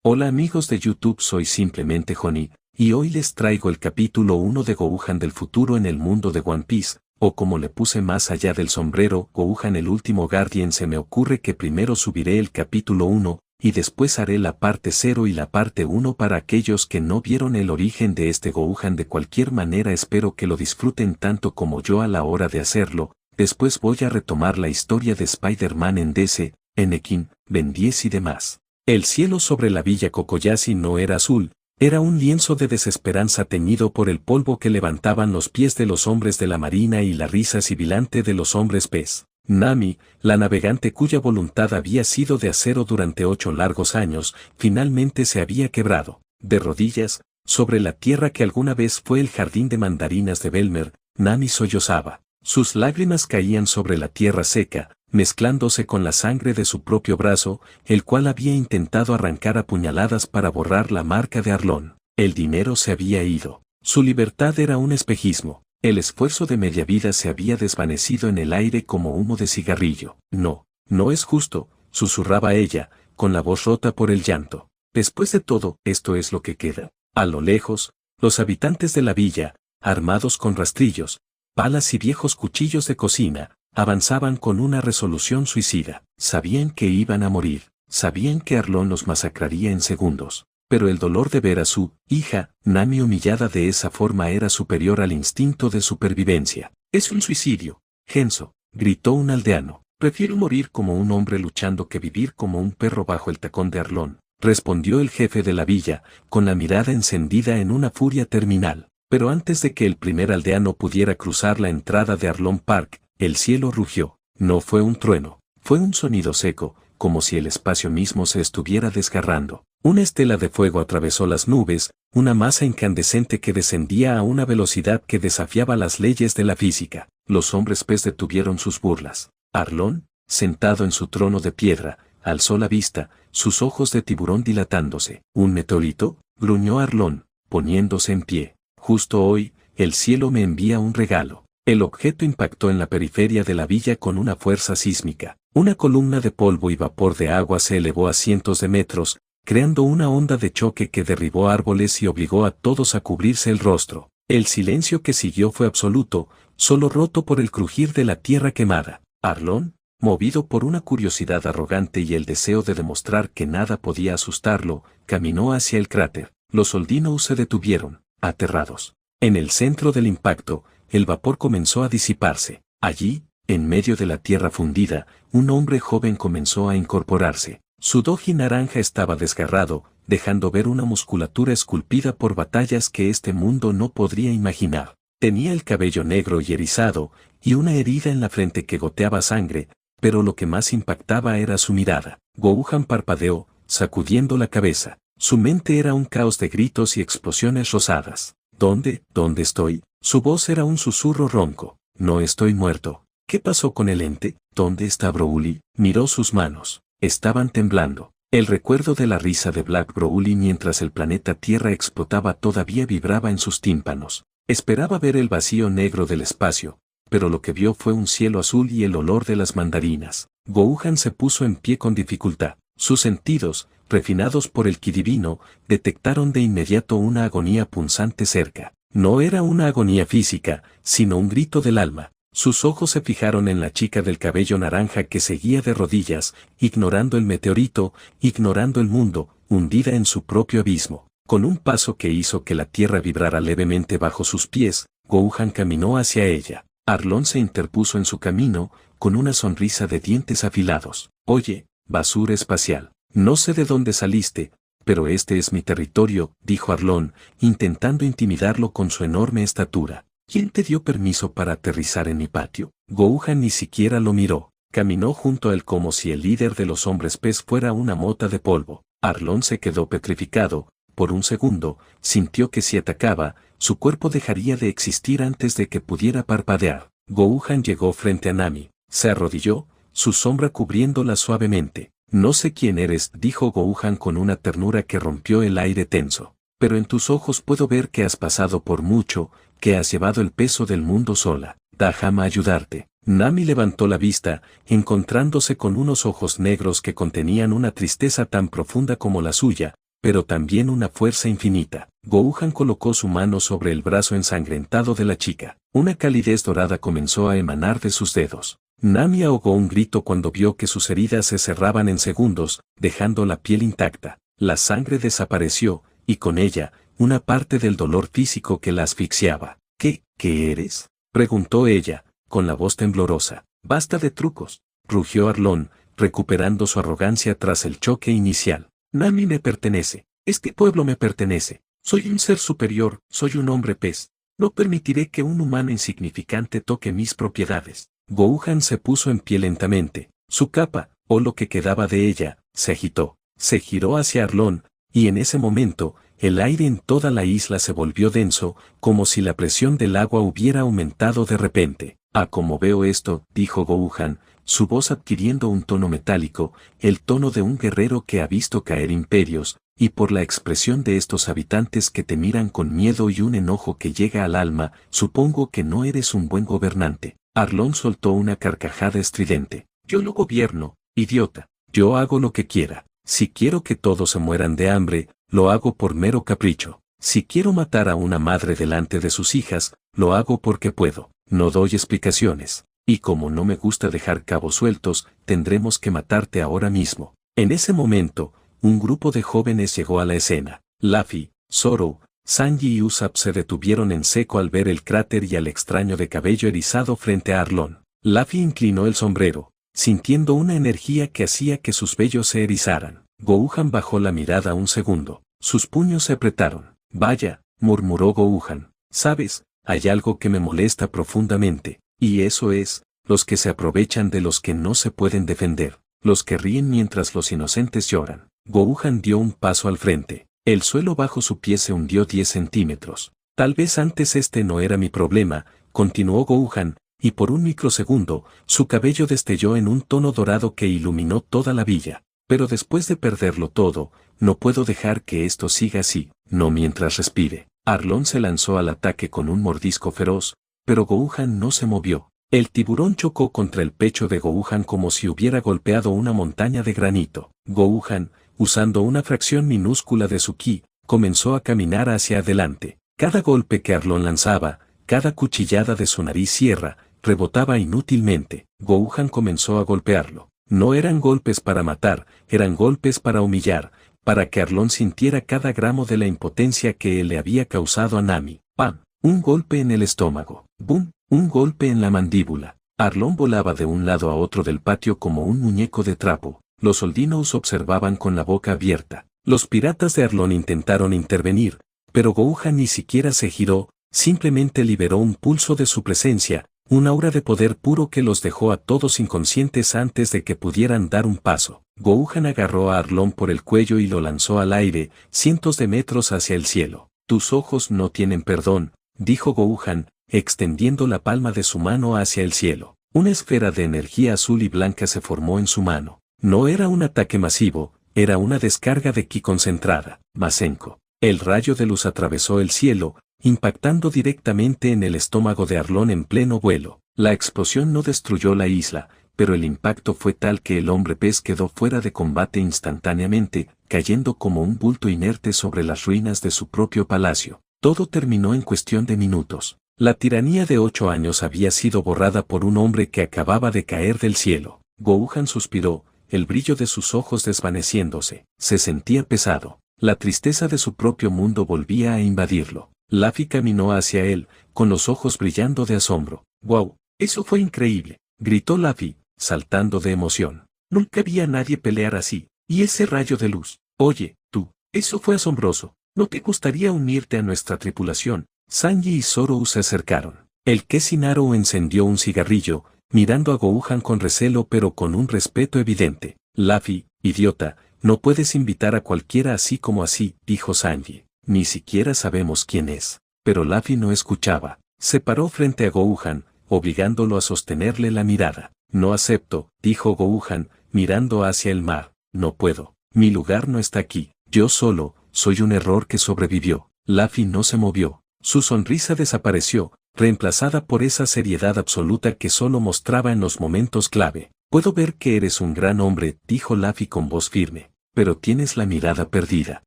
Hola amigos de YouTube, soy simplemente Johnny, y hoy les traigo el capítulo 1 de Gohan del futuro en el mundo de One Piece, o como le puse más allá del sombrero, Gohan el último Guardian. Se me ocurre que primero subiré el capítulo 1, y después haré la parte 0 y la parte 1 para aquellos que no vieron el origen de este Gohan. De cualquier manera espero que lo disfruten tanto como yo a la hora de hacerlo. Después voy a retomar la historia de Spider-Man en DC, Enekin, Ben 10 y demás. El cielo sobre la villa Kokoyashi no era azul, era un lienzo de desesperanza teñido por el polvo que levantaban los pies de los hombres de la marina y la risa sibilante de los hombres pez. Nami, la navegante cuya voluntad había sido de acero durante 8 largos años, finalmente se había quebrado, de rodillas, sobre la tierra que alguna vez fue el jardín de mandarinas de Belmer. Nami sollozaba. Sus lágrimas caían sobre la tierra seca, mezclándose con la sangre de su propio brazo, el cual había intentado arrancar a puñaladas para borrar la marca de Arlong. El dinero se había ido. Su libertad era un espejismo. El esfuerzo de media vida se había desvanecido en el aire como humo de cigarrillo. No, no es justo, susurraba ella, con la voz rota por el llanto. Después de todo, esto es lo que queda. A lo lejos, los habitantes de la villa, armados con rastrillos, palas y viejos cuchillos de cocina, avanzaban con una resolución suicida. Sabían que iban a morir, sabían que Arlong los masacraría en segundos, pero el dolor de ver a su hija, Nami, humillada de esa forma era superior al instinto de supervivencia. «Es un suicidio, Genso», gritó un aldeano. «Prefiero morir como un hombre luchando que vivir como un perro bajo el tacón de Arlong», respondió el jefe de la villa, con la mirada encendida en una furia terminal. Pero antes de que el primer aldeano pudiera cruzar la entrada de Arlong Park, el cielo rugió. No fue un trueno, fue un sonido seco, como si el espacio mismo se estuviera desgarrando. Una estela de fuego atravesó las nubes, una masa incandescente que descendía a una velocidad que desafiaba las leyes de la física. Los hombres pez detuvieron sus burlas. Arlong, sentado en su trono de piedra, alzó la vista, sus ojos de tiburón dilatándose. «¿Un meteorito?», gruñó Arlong, poniéndose en pie. «Justo hoy, el cielo me envía un regalo». El objeto impactó en la periferia de la villa con una fuerza sísmica. Una columna de polvo y vapor de agua se elevó a cientos de metros, creando una onda de choque que derribó árboles y obligó a todos a cubrirse el rostro. El silencio que siguió fue absoluto, solo roto por el crujir de la tierra quemada. Arlong, movido por una curiosidad arrogante y el deseo de demostrar que nada podía asustarlo, caminó hacia el cráter. Los Oldinows se detuvieron, aterrados. En el centro del impacto, el vapor comenzó a disiparse. Allí, en medio de la tierra fundida, un hombre joven comenzó a incorporarse. Su doji naranja estaba desgarrado, dejando ver una musculatura esculpida por batallas que este mundo no podría imaginar. Tenía el cabello negro y erizado, y una herida en la frente que goteaba sangre, pero lo que más impactaba era su mirada. Gohan parpadeó, sacudiendo la cabeza. Su mente era un caos de gritos y explosiones rosadas. ¿Dónde estoy? Su voz era un susurro ronco. «No estoy muerto». ¿Qué pasó con el ente? ¿Dónde está Broly? Miró sus manos. Estaban temblando. El recuerdo de la risa de Black Broly mientras el planeta Tierra explotaba todavía vibraba en sus tímpanos. Esperaba ver el vacío negro del espacio, pero lo que vio fue un cielo azul y el olor de las mandarinas. Gohan se puso en pie con dificultad. Sus sentidos, refinados por el ki divino, detectaron de inmediato una agonía punzante cerca. No era una agonía física, sino un grito del alma. Sus ojos se fijaron en la chica del cabello naranja que seguía de rodillas, ignorando el meteorito, ignorando el mundo, hundida en su propio abismo. Con un paso que hizo que la tierra vibrara levemente bajo sus pies, Gohan caminó hacia ella. Arlong se interpuso en su camino, con una sonrisa de dientes afilados. «Oye, basura espacial, no sé de dónde saliste, pero este es mi territorio», dijo Arlong, intentando intimidarlo con su enorme estatura. «¿Quién te dio permiso para aterrizar en mi patio?». Gohan ni siquiera lo miró. Caminó junto a él como si el líder de los hombres pez fuera una mota de polvo. Arlong se quedó petrificado. Por un segundo, sintió que si atacaba, su cuerpo dejaría de existir antes de que pudiera parpadear. Gohan llegó frente a Nami. Se arrodilló, su sombra cubriéndola suavemente. «No sé quién eres», dijo Gohan con una ternura que rompió el aire tenso. «Pero en tus ojos puedo ver que has pasado por mucho, que has llevado el peso del mundo sola. Déjame ayudarte». Nami levantó la vista, encontrándose con unos ojos negros que contenían una tristeza tan profunda como la suya, pero también una fuerza infinita. Gohan colocó su mano sobre el brazo ensangrentado de la chica. Una calidez dorada comenzó a emanar de sus dedos. Nami ahogó un grito cuando vio que sus heridas se cerraban en segundos, dejando la piel intacta. La sangre desapareció, y con ella, una parte del dolor físico que la asfixiaba. ¿Qué eres?, preguntó ella, con la voz temblorosa. Basta de trucos, rugió Arlong, recuperando su arrogancia tras el choque inicial. Nami me pertenece. Este pueblo me pertenece. Soy un ser superior, soy un hombre pez. No permitiré que un humano insignificante toque mis propiedades. Gohan se puso en pie lentamente. Su capa, o lo que quedaba de ella, se agitó. Se giró hacia Arlong, y en ese momento, el aire en toda la isla se volvió denso, como si la presión del agua hubiera aumentado de repente. Como veo esto, dijo Gohan, su voz adquiriendo un tono metálico, el tono de un guerrero que ha visto caer imperios, y por la expresión de estos habitantes que te miran con miedo y un enojo que llega al alma, supongo que no eres un buen gobernante. Arlong soltó una carcajada estridente. Yo lo gobierno, idiota. Yo hago lo que quiera. Si quiero que todos se mueran de hambre, lo hago por mero capricho. Si quiero matar a una madre delante de sus hijas, lo hago porque puedo. No doy explicaciones. Y como no me gusta dejar cabos sueltos, tendremos que matarte ahora mismo. En ese momento, un grupo de jóvenes llegó a la escena. Luffy, Zoro, Sanji y Usopp se detuvieron en seco al ver el cráter y al extraño de cabello erizado frente a Arlong. Luffy inclinó el sombrero, sintiendo una energía que hacía que sus vellos se erizaran. Gohan bajó la mirada un segundo. Sus puños se apretaron. Vaya, murmuró Gohan. ¿Sabes? Hay algo que me molesta profundamente, y eso es, los que se aprovechan de los que no se pueden defender, los que ríen mientras los inocentes lloran. Gohan dio un paso al frente. El suelo bajo su pie se hundió 10 centímetros. Tal vez antes este no era mi problema, continuó Gohan, y por un microsegundo, su cabello destelló en un tono dorado que iluminó toda la villa. Pero después de perderlo todo, no puedo dejar que esto siga así, no mientras respire. Arlong se lanzó al ataque con un mordisco feroz, pero Gohan no se movió. El tiburón chocó contra el pecho de Gohan como si hubiera golpeado una montaña de granito. Gohan, usando una fracción minúscula de su ki, comenzó a caminar hacia adelante. Cada golpe que Arlong lanzaba, cada cuchillada de su nariz sierra, rebotaba inútilmente. Gohan comenzó a golpearlo. No eran golpes para matar, eran golpes para humillar, para que Arlong sintiera cada gramo de la impotencia que él le había causado a Nami. ¡Pam! Un golpe en el estómago. ¡Bum! Un golpe en la mandíbula. Arlong volaba de un lado a otro del patio como un muñeco de trapo. Los soldinos observaban con la boca abierta. Los piratas de Arlong intentaron intervenir, pero Gohan ni siquiera se giró, simplemente liberó un pulso de su presencia, un aura de poder puro que los dejó a todos inconscientes antes de que pudieran dar un paso. Gohan agarró a Arlong por el cuello y lo lanzó al aire, cientos de metros hacia el cielo. Tus ojos no tienen perdón, dijo Gohan, extendiendo la palma de su mano hacia el cielo. Una esfera de energía azul y blanca se formó en su mano. No era un ataque masivo, era una descarga de ki concentrada. Masenko. El rayo de luz atravesó el cielo, impactando directamente en el estómago de Arlong en pleno vuelo. La explosión no destruyó la isla, pero el impacto fue tal que el hombre pez quedó fuera de combate instantáneamente, cayendo como un bulto inerte sobre las ruinas de su propio palacio. Todo terminó en cuestión de minutos. La tiranía de 8 años había sido borrada por un hombre que acababa de caer del cielo. Gohan suspiró, el brillo de sus ojos desvaneciéndose. Se sentía pesado. La tristeza de su propio mundo volvía a invadirlo. Luffy caminó hacia él, con los ojos brillando de asombro. ¡Wow! Eso fue increíble, gritó Luffy, saltando de emoción. Nunca vi a nadie pelear así. Y ese rayo de luz. Oye, tú, eso fue asombroso. ¿No te gustaría unirte a nuestra tripulación? Sanji y Zoro se acercaron. El Kesinaru encendió un cigarrillo, mirando a Gohan con recelo pero con un respeto evidente. Luffy, idiota, no puedes invitar a cualquiera así como así, dijo Sanji. Ni siquiera sabemos quién es. Pero Luffy no escuchaba. Se paró frente a Gohan, obligándolo a sostenerle la mirada. No acepto, dijo Gohan, mirando hacia el mar. No puedo. Mi lugar no está aquí. Yo solo, soy un error que sobrevivió. Luffy no se movió. Su sonrisa desapareció, reemplazada por esa seriedad absoluta que solo mostraba en los momentos clave. Puedo ver que eres un gran hombre, dijo Luffy con voz firme, pero tienes la mirada perdida.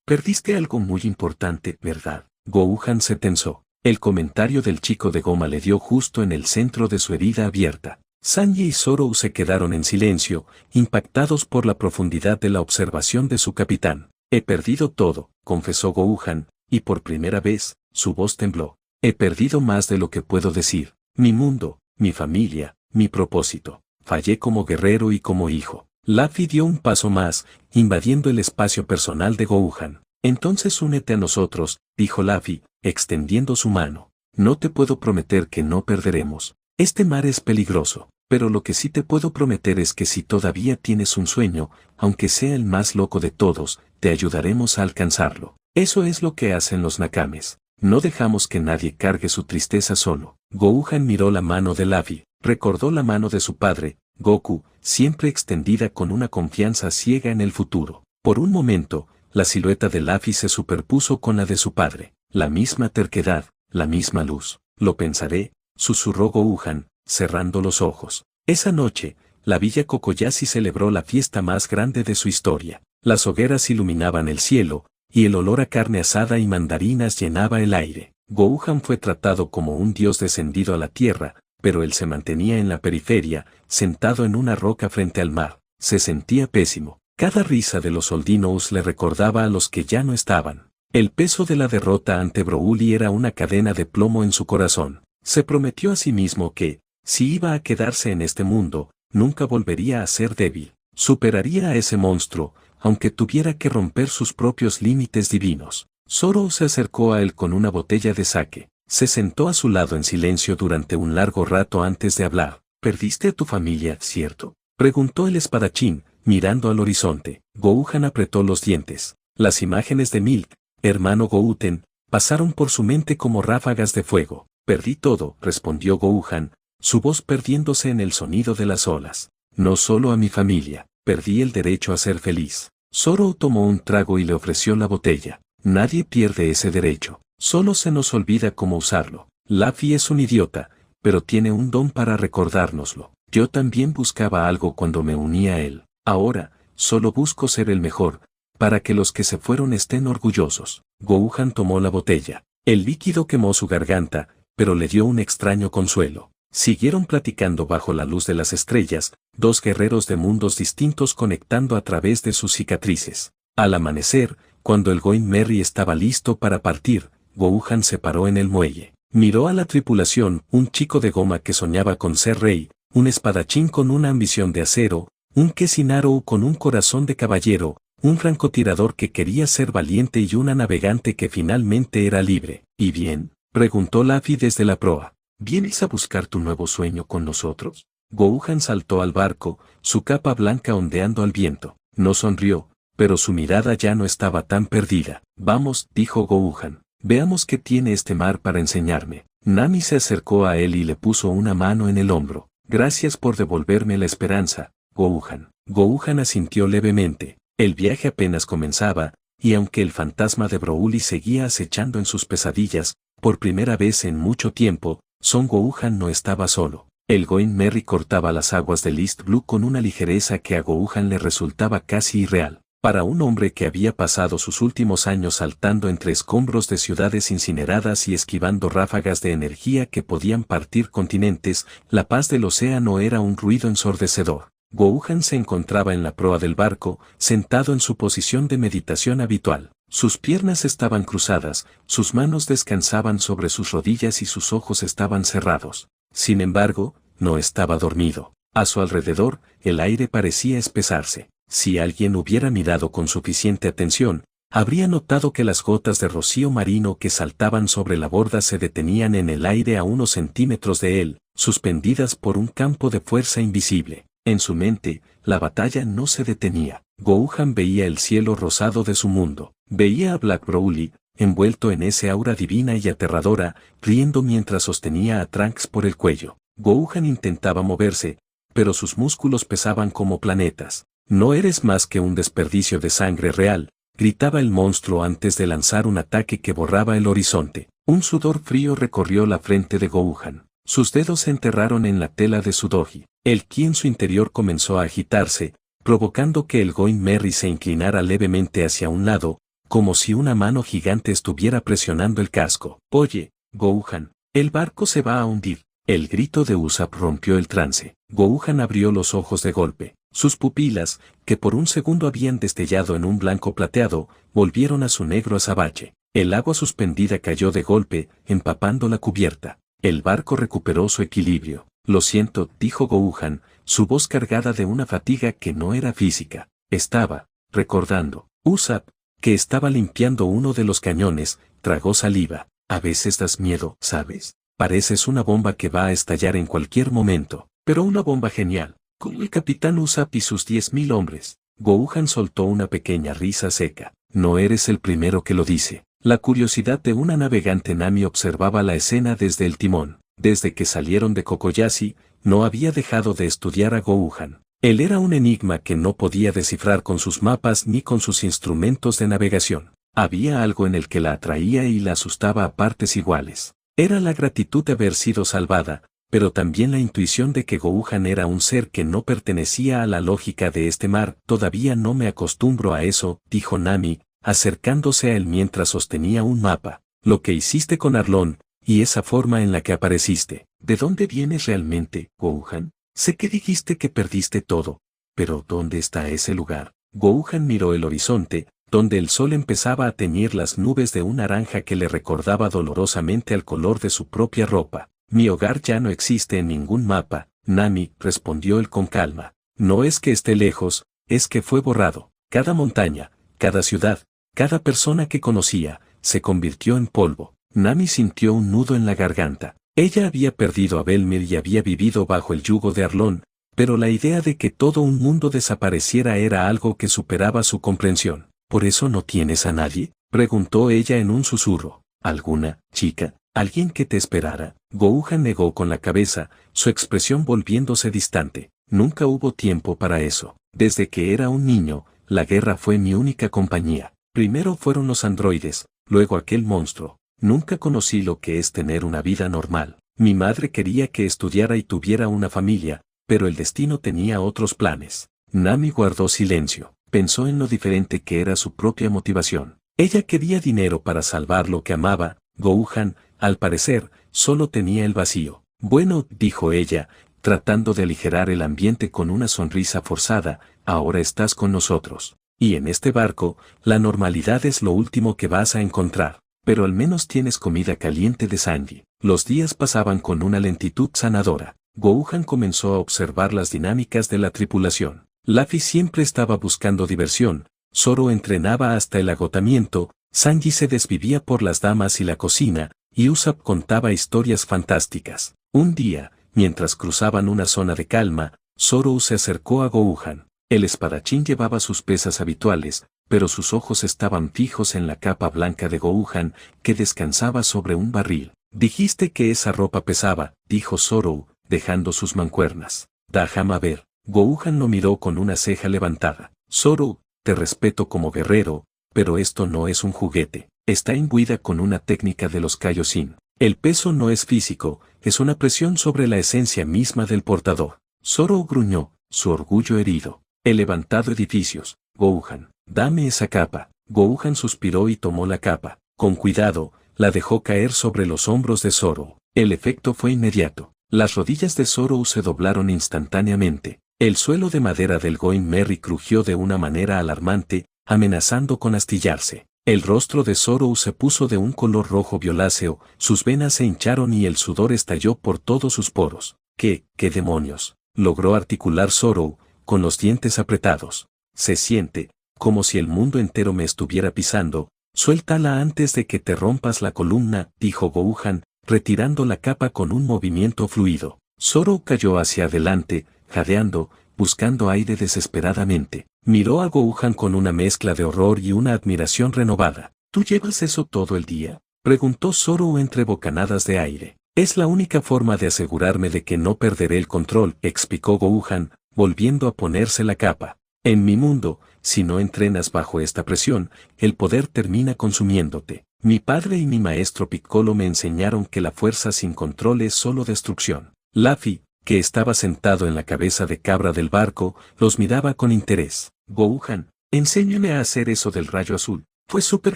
Perdiste algo muy importante, ¿verdad? Gohan se tensó. El comentario del chico de goma le dio justo en el centro de su herida abierta. Sanji y Zoro se quedaron en silencio, impactados por la profundidad de la observación de su capitán. He perdido todo, confesó Gohan, y por primera vez, su voz tembló. He perdido más de lo que puedo decir. Mi mundo, mi familia, mi propósito. Fallé como guerrero y como hijo. Luffy dio un paso más, invadiendo el espacio personal de Gohan. Entonces únete a nosotros, dijo Luffy, extendiendo su mano. No te puedo prometer que no perderemos. Este mar es peligroso, pero lo que sí te puedo prometer es que si todavía tienes un sueño, aunque sea el más loco de todos, te ayudaremos a alcanzarlo. Eso es lo que hacen los Nakames. No dejamos que nadie cargue su tristeza solo. Gohan miró la mano de Luffy, recordó la mano de su padre, Goku, siempre extendida con una confianza ciega en el futuro. Por un momento, la silueta de Luffy se superpuso con la de su padre. La misma terquedad, la misma luz. Lo pensaré, susurró Gohan, cerrando los ojos. Esa noche, la villa Kokoyashi celebró la fiesta más grande de su historia. Las hogueras iluminaban el cielo, y el olor a carne asada y mandarinas llenaba el aire. Gohan fue tratado como un dios descendido a la tierra, pero él se mantenía en la periferia, sentado en una roca frente al mar. Se sentía pésimo. Cada risa de los Soldinos le recordaba a los que ya no estaban. El peso de la derrota ante Broly era una cadena de plomo en su corazón. Se prometió a sí mismo que, si iba a quedarse en este mundo, nunca volvería a ser débil. Superaría a ese monstruo, aunque tuviera que romper sus propios límites divinos. Zoro se acercó a él con una botella de sake. Se sentó a su lado en silencio durante un largo rato antes de hablar. «¿Perdiste a tu familia, cierto?», preguntó el espadachín, mirando al horizonte. Gohan apretó los dientes. Las imágenes de Milk, hermano Gouten, pasaron por su mente como ráfagas de fuego. «Perdí todo», respondió Gohan, su voz perdiéndose en el sonido de las olas. «No solo a mi familia, perdí el derecho a ser feliz». Zoro tomó un trago y le ofreció la botella. «Nadie pierde ese derecho. Solo se nos olvida cómo usarlo. Luffy es un idiota, pero tiene un don para recordárnoslo. Yo también buscaba algo cuando me uní a él. Ahora, solo busco ser el mejor, para que los que se fueron estén orgullosos». Gohan tomó la botella. El líquido quemó su garganta, pero le dio un extraño consuelo. Siguieron platicando bajo la luz de las estrellas, dos guerreros de mundos distintos conectando a través de sus cicatrices. Al amanecer, cuando el Going Merry estaba listo para partir, Gohan se paró en el muelle. Miró a la tripulación, un chico de goma que soñaba con ser rey, un espadachín con una ambición de acero, un Kesinaru con un corazón de caballero, un francotirador que quería ser valiente y una navegante que finalmente era libre. ¿Y bien?, preguntó Luffy desde la proa. ¿Vienes a buscar tu nuevo sueño con nosotros? Gohan saltó al barco, su capa blanca ondeando al viento. No sonrió, pero su mirada ya no estaba tan perdida. «Vamos», dijo Gohan. «Veamos qué tiene este mar para enseñarme». Nami se acercó a él y le puso una mano en el hombro. «Gracias por devolverme la esperanza, Gohan». Gohan asintió levemente. El viaje apenas comenzaba, y aunque el fantasma de Broly seguía acechando en sus pesadillas, por primera vez en mucho tiempo, Son Gohan no estaba solo. El Going Merry cortaba las aguas del East Blue con una ligereza que a Gohan le resultaba casi irreal. Para un hombre que había pasado sus últimos años saltando entre escombros de ciudades incineradas y esquivando ráfagas de energía que podían partir continentes, la paz del océano era un ruido ensordecedor. Gohan se encontraba en la proa del barco, sentado en su posición de meditación habitual. Sus piernas estaban cruzadas, sus manos descansaban sobre sus rodillas y sus ojos estaban cerrados. Sin embargo, no estaba dormido. A su alrededor, el aire parecía espesarse. Si alguien hubiera mirado con suficiente atención, habría notado que las gotas de rocío marino que saltaban sobre la borda se detenían en el aire a unos centímetros de él, suspendidas por un campo de fuerza invisible. En su mente, la batalla no se detenía. Gohan veía el cielo rosado de su mundo. Veía a Black Broly, envuelto en ese aura divina y aterradora, riendo mientras sostenía a Trunks por el cuello. Gohan intentaba moverse, pero sus músculos pesaban como planetas. «No eres más que un desperdicio de sangre real», gritaba el monstruo antes de lanzar un ataque que borraba el horizonte. Un sudor frío recorrió la frente de Gohan. Sus dedos se enterraron en la tela de su doji. El ki en su interior comenzó a agitarse, provocando que el Going Merry se inclinara levemente hacia un lado, como si una mano gigante estuviera presionando el casco. Oye, Gohan, el barco se va a hundir. El grito de Usopp rompió el trance. Gohan abrió los ojos de golpe. Sus pupilas, que por un segundo habían destellado en un blanco plateado, volvieron a su negro azabache. El agua suspendida cayó de golpe, empapando la cubierta. El barco recuperó su equilibrio. Lo siento, dijo Gohan, su voz cargada de una fatiga que no era física. Estaba recordando. Usopp, que estaba limpiando uno de los cañones, tragó saliva. A veces das miedo, ¿sabes? Pareces una bomba que va a estallar en cualquier momento, pero una bomba genial, como el capitán Usopp y sus 10.000 hombres. Gohan soltó una pequeña risa seca. No eres el primero que lo dice. La curiosidad de una navegante Nami observaba la escena desde el timón. Desde que salieron de Kokoyashi, no había dejado de estudiar a Gohan. Él era un enigma que no podía descifrar con sus mapas ni con sus instrumentos de navegación. Había algo en el que la atraía y la asustaba a partes iguales. Era la gratitud de haber sido salvada, pero también la intuición de que Gohan era un ser que no pertenecía a la lógica de este mar. Todavía no me acostumbro a eso, dijo Nami, acercándose a él mientras sostenía un mapa. Lo que hiciste con Arlong, y esa forma en la que apareciste. ¿De dónde vienes realmente, Gohan? Sé que dijiste que perdiste todo, pero ¿dónde está ese lugar? Gohan miró el horizonte, donde el sol empezaba a teñir las nubes de un naranja que le recordaba dolorosamente al color de su propia ropa. Mi hogar ya no existe en ningún mapa, Nami, respondió él con calma. No es que esté lejos, es que fue borrado. Cada montaña, cada ciudad, cada persona que conocía, se convirtió en polvo. Nami sintió un nudo en la garganta. Ella había perdido a Belmir y había vivido bajo el yugo de Arlong, pero la idea de que todo un mundo desapareciera era algo que superaba su comprensión. ¿Por eso no tienes a nadie?, preguntó ella en un susurro. ¿Alguna chica? ¿Alguien que te esperara? Gohan negó con la cabeza, su expresión volviéndose distante. Nunca hubo tiempo para eso. Desde que era un niño, la guerra fue mi única compañía. Primero fueron los androides, luego aquel monstruo. Nunca conocí lo que es tener una vida normal. Mi madre quería que estudiara y tuviera una familia, pero el destino tenía otros planes. Nami guardó silencio. Pensó en lo diferente que era su propia motivación. Ella quería dinero para salvar lo que amaba. Gohan, al parecer, solo tenía el vacío. Bueno, dijo ella, tratando de aligerar el ambiente con una sonrisa forzada, ahora estás con nosotros. Y en este barco, la normalidad es lo último que vas a encontrar. Pero al menos tienes comida caliente de Sanji. Los días pasaban con una lentitud sanadora. Gohan comenzó a observar las dinámicas de la tripulación. Luffy siempre estaba buscando diversión, Zoro entrenaba hasta el agotamiento, Sanji se desvivía por las damas y la cocina, y Usopp contaba historias fantásticas. Un día, mientras cruzaban una zona de calma, Zoro se acercó a Gohan. El espadachín llevaba sus pesas habituales, pero sus ojos estaban fijos en la capa blanca de Gohan, que descansaba sobre un barril. Dijiste que esa ropa pesaba, dijo Zoro, dejando sus mancuernas. Déjame ver. Gohan lo miró con una ceja levantada. Zoro, te respeto como guerrero, pero esto no es un juguete. Está imbuida con una técnica de los Kaioshin. El peso no es físico, es una presión sobre la esencia misma del portador. Zoro gruñó, su orgullo herido. He levantado edificios. Gohan, dame esa capa. Gohan suspiró y tomó la capa. Con cuidado, la dejó caer sobre los hombros de Zoro. El efecto fue inmediato. Las rodillas de Zoro se doblaron instantáneamente. El suelo de madera del Going Merry crujió de una manera alarmante, amenazando con astillarse. El rostro de Zoro se puso de un color rojo violáceo, sus venas se hincharon y el sudor estalló por todos sus poros. ¿Qué demonios?, logró articular Zoro, con los dientes apretados. Se siente, como si el mundo entero me estuviera pisando. Suéltala antes de que te rompas la columna, dijo Gohan, retirando la capa con un movimiento fluido. Zoro cayó hacia adelante, jadeando, buscando aire desesperadamente. Miró a Gohan con una mezcla de horror y una admiración renovada. ¿Tú llevas eso todo el día?, preguntó Zoro entre bocanadas de aire. Es la única forma de asegurarme de que no perderé el control, explicó Gohan, volviendo a ponerse la capa. En mi mundo, si no entrenas bajo esta presión, el poder termina consumiéndote. Mi padre y mi maestro Piccolo me enseñaron que la fuerza sin control es solo destrucción. Luffy, que estaba sentado en la cabeza de cabra del barco, los miraba con interés. Gohan, enséñame a hacer eso del rayo azul. Fue súper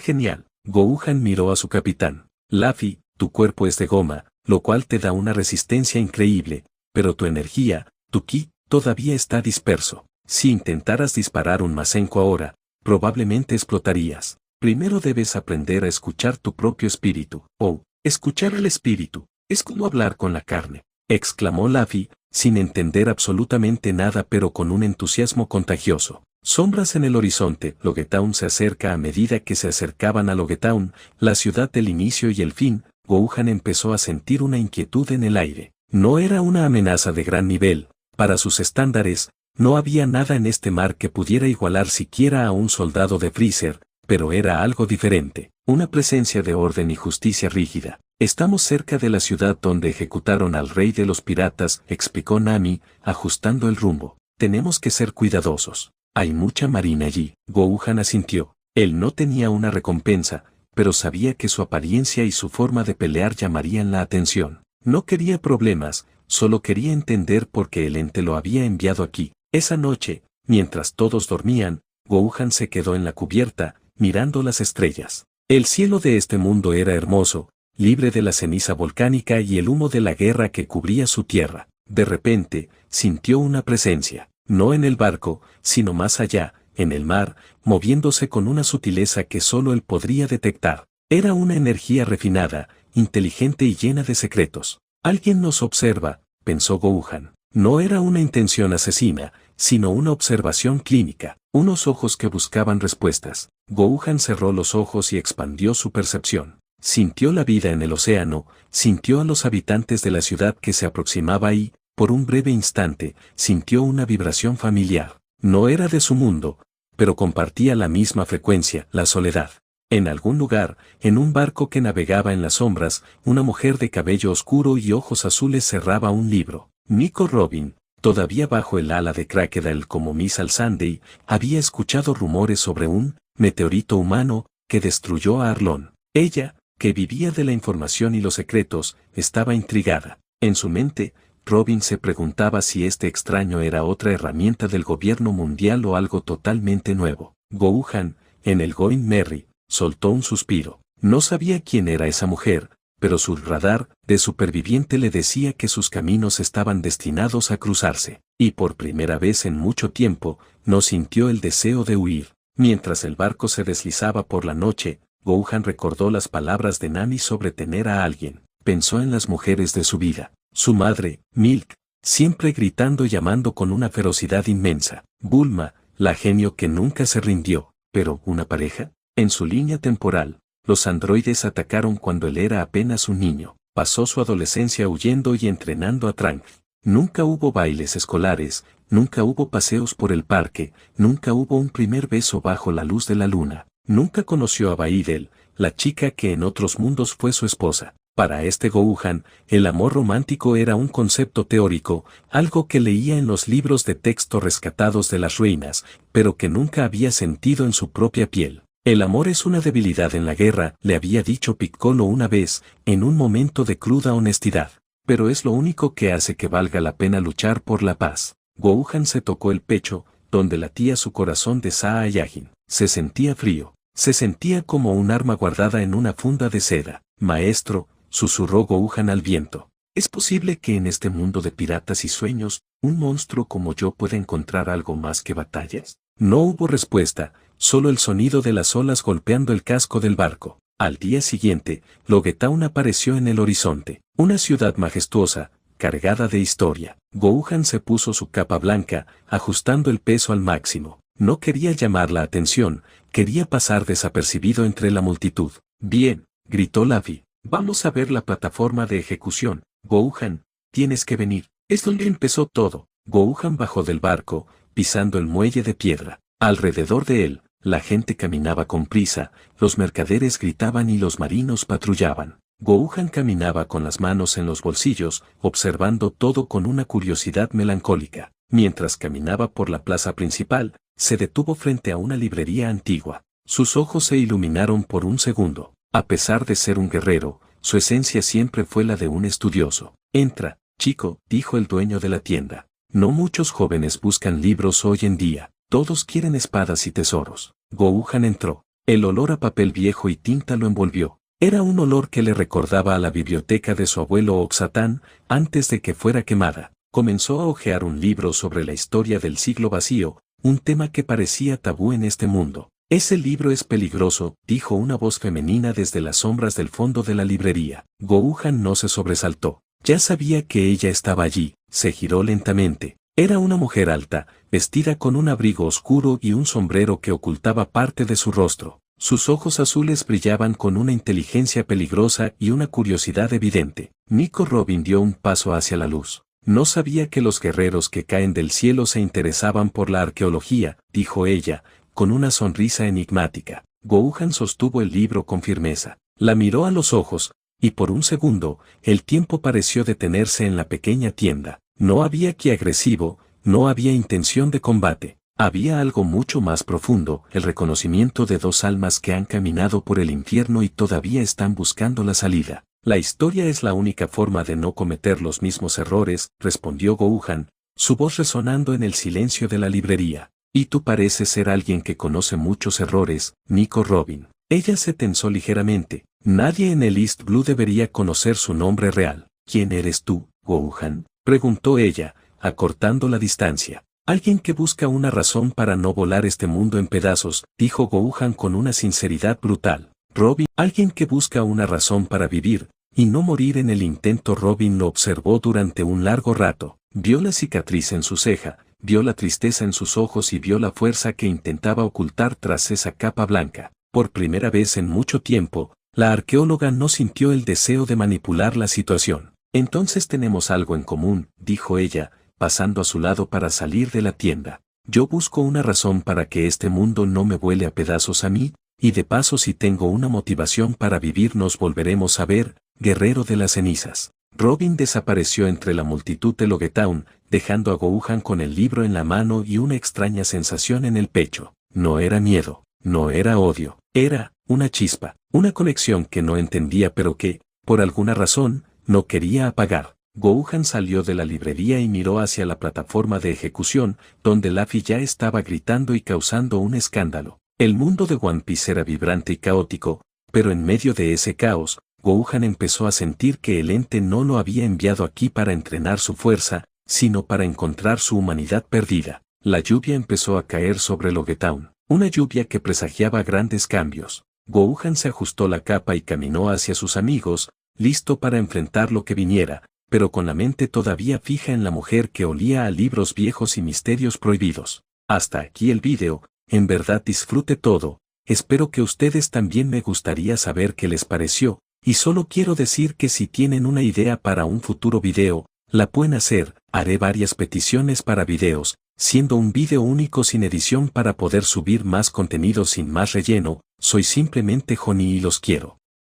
genial. Gohan miró a su capitán. Luffy, tu cuerpo es de goma, lo cual te da una resistencia increíble, pero tu energía, tu ki, todavía está disperso. Si intentaras disparar un Masenko ahora, probablemente explotarías. Primero debes aprender a escuchar tu propio espíritu. Oh, escuchar al espíritu. Es como hablar con la carne, exclamó Luffy, sin entender absolutamente nada pero con un entusiasmo contagioso. Sombras en el horizonte. Logetown se acerca. A medida que se acercaban a Logetown, la ciudad del inicio y el fin, Gohan empezó a sentir una inquietud en el aire. No era una amenaza de gran nivel. Para sus estándares, no había nada en este mar que pudiera igualar siquiera a un soldado de Freezer, pero era algo diferente, una presencia de orden y justicia rígida. Estamos cerca de la ciudad donde ejecutaron al rey de los piratas, explicó Nami, ajustando el rumbo. Tenemos que ser cuidadosos. Hay mucha marina allí. Gohan asintió. Él no tenía una recompensa, pero sabía que su apariencia y su forma de pelear llamarían la atención. No quería problemas, solo quería entender por qué el ente lo había enviado aquí. Esa noche, mientras todos dormían, Gohan se quedó en la cubierta, mirando las estrellas. El cielo de este mundo era hermoso, libre de la ceniza volcánica y el humo de la guerra que cubría su tierra. De repente, sintió una presencia, no en el barco, sino más allá, en el mar, moviéndose con una sutileza que solo él podría detectar. Era una energía refinada, inteligente y llena de secretos. Alguien nos observa, pensó Gohan. No era una intención asesina, sino una observación clínica, unos ojos que buscaban respuestas. Gohan cerró los ojos y expandió su percepción. Sintió la vida en el océano, sintió a los habitantes de la ciudad que se aproximaba y, por un breve instante, sintió una vibración familiar. No era de su mundo, pero compartía la misma frecuencia, la soledad. En algún lugar, en un barco que navegaba en las sombras, una mujer de cabello oscuro y ojos azules cerraba un libro. Nico Robin, todavía bajo el ala de Crocodile como Missile Sunday, había escuchado rumores sobre un meteorito humano que destruyó a Arlon. Ella, que vivía de la información y los secretos, estaba intrigada. En su mente, Robin se preguntaba si este extraño era otra herramienta del gobierno mundial o algo totalmente nuevo. Gohan, en el Going Merry, soltó un suspiro. No sabía quién era esa mujer, pero su radar de superviviente le decía que sus caminos estaban destinados a cruzarse, y por primera vez en mucho tiempo, no sintió el deseo de huir. Mientras el barco se deslizaba por la noche, Gohan recordó las palabras de Nami sobre tener a alguien. Pensó en las mujeres de su vida, su madre, Milk, siempre gritando y llamando con una ferocidad inmensa, Bulma, la genio que nunca se rindió, pero ¿una pareja? En su línea temporal, los androides atacaron cuando él era apenas un niño. Pasó su adolescencia huyendo y entrenando a Trunks. Nunca hubo bailes escolares, nunca hubo paseos por el parque, nunca hubo un primer beso bajo la luz de la luna. Nunca conoció a Baidel, la chica que en otros mundos fue su esposa. Para este Gohan, el amor romántico era un concepto teórico, algo que leía en los libros de texto rescatados de las ruinas, pero que nunca había sentido en su propia piel. El amor es una debilidad en la guerra, le había dicho Piccolo una vez, en un momento de cruda honestidad. Pero es lo único que hace que valga la pena luchar por la paz. Gohan se tocó el pecho, donde latía su corazón de Saiyajin. Se sentía frío. Se sentía como un arma guardada en una funda de seda. Maestro, susurró Gohan al viento. ¿Es posible que en este mundo de piratas y sueños, un monstruo como yo pueda encontrar algo más que batallas? No hubo respuesta, solo el sonido de las olas golpeando el casco del barco. Al día siguiente, Logetown apareció en el horizonte, una ciudad majestuosa, cargada de historia. Gohan se puso su capa blanca, ajustando el peso al máximo. No quería llamar la atención, quería pasar desapercibido entre la multitud. Bien, gritó Luffy, vamos a ver la plataforma de ejecución. Gohan, tienes que venir. Es donde empezó todo. Gohan bajó del barco, pisando el muelle de piedra. Alrededor de él, la gente caminaba con prisa, los mercaderes gritaban y los marinos patrullaban. Gohan caminaba con las manos en los bolsillos, observando todo con una curiosidad melancólica. Mientras caminaba por la plaza principal, se detuvo frente a una librería antigua. Sus ojos se iluminaron por un segundo. A pesar de ser un guerrero, su esencia siempre fue la de un estudioso. Entra, chico, dijo el dueño de la tienda. No muchos jóvenes buscan libros hoy en día. Todos quieren espadas y tesoros. Gohan entró. El olor a papel viejo y tinta lo envolvió. Era un olor que le recordaba a la biblioteca de su abuelo Oxatán, antes de que fuera quemada. Comenzó a hojear un libro sobre la historia del siglo vacío, un tema que parecía tabú en este mundo. Ese libro es peligroso, dijo una voz femenina desde las sombras del fondo de la librería. Gohan no se sobresaltó. Ya sabía que ella estaba allí. Se giró lentamente. Era una mujer alta, vestida con un abrigo oscuro y un sombrero que ocultaba parte de su rostro. Sus ojos azules brillaban con una inteligencia peligrosa y una curiosidad evidente. Nico Robin dio un paso hacia la luz. No sabía que los guerreros que caen del cielo se interesaban por la arqueología, dijo ella, con una sonrisa enigmática. Gohan sostuvo el libro con firmeza. La miró a los ojos, y por un segundo, el tiempo pareció detenerse en la pequeña tienda. No había ki agresivo, no había intención de combate. Había algo mucho más profundo, el reconocimiento de dos almas que han caminado por el infierno y todavía están buscando la salida. La historia es la única forma de no cometer los mismos errores, respondió Gohan, su voz resonando en el silencio de la librería. Y tú pareces ser alguien que conoce muchos errores, Nico Robin. Ella se tensó ligeramente. Nadie en el East Blue debería conocer su nombre real. ¿Quién eres tú, Gohan?, preguntó ella, acortando la distancia. Alguien que busca una razón para no volar este mundo en pedazos, dijo Gohan con una sinceridad brutal. Robin, alguien que busca una razón para vivir, y no morir en el intento. Robin lo observó durante un largo rato. Vio la cicatriz en su ceja, vio la tristeza en sus ojos y vio la fuerza que intentaba ocultar tras esa capa blanca. Por primera vez en mucho tiempo, la arqueóloga no sintió el deseo de manipular la situación. Entonces tenemos algo en común, dijo ella, pasando a su lado para salir de la tienda. Yo busco una razón para que este mundo no me vuele a pedazos a mí, y de paso si tengo una motivación para vivir nos volveremos a ver, guerrero de las cenizas. Robin desapareció entre la multitud de Logetown, dejando a Gohan con el libro en la mano y una extraña sensación en el pecho. No era miedo, no era odio, era una chispa, una conexión que no entendía pero que, por alguna razón, no quería apagar. Gohan salió de la librería y miró hacia la plataforma de ejecución, donde Luffy ya estaba gritando y causando un escándalo. El mundo de One Piece era vibrante y caótico, pero en medio de ese caos, Gohan empezó a sentir que el ente no lo había enviado aquí para entrenar su fuerza, sino para encontrar su humanidad perdida. La lluvia empezó a caer sobre Logetown, una lluvia que presagiaba grandes cambios. Gohan se ajustó la capa y caminó hacia sus amigos, listo para enfrentar lo que viniera, pero con la mente todavía fija en la mujer que olía a libros viejos y misterios prohibidos. Hasta aquí el video, en verdad disfrute todo, espero que ustedes también. Me gustaría saber qué les pareció, y solo quiero decir que si tienen una idea para un futuro video, la pueden hacer. Haré varias peticiones para videos, siendo un video único sin edición para poder subir más contenido sin más relleno. Soy simplemente Johnny y los quiero.